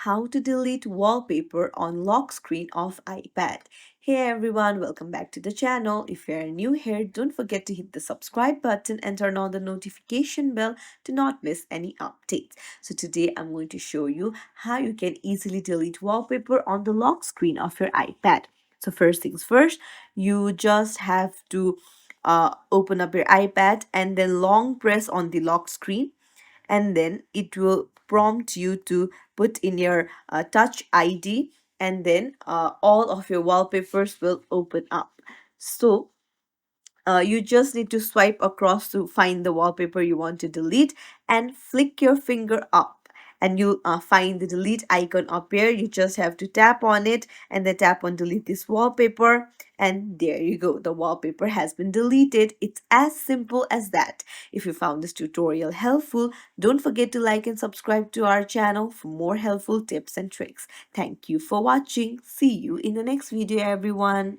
how to delete wallpaper on lock screen of iPad. Hey everyone, welcome back to the channel. If you are new here, don't forget to hit the subscribe button and turn on the notification bell to not miss any updates. So today I'm going to show you how you can easily delete wallpaper on the lock screen of your iPad. So first things first, you just have to open up your iPad and then long press on the lock screen, and then it will prompt you to put in your touch ID, and then all of your wallpapers will open up. So you just need to swipe across to find the wallpaper you want to delete and flick your finger up, and you'll find the delete icon appear. You just have to tap on it and then tap on delete this wallpaper, and there you go, the wallpaper has been deleted. It's as simple as that. If you found this tutorial helpful, don't forget to like and subscribe to our channel for more helpful tips and tricks. Thank you for watching. See you in the next video, everyone.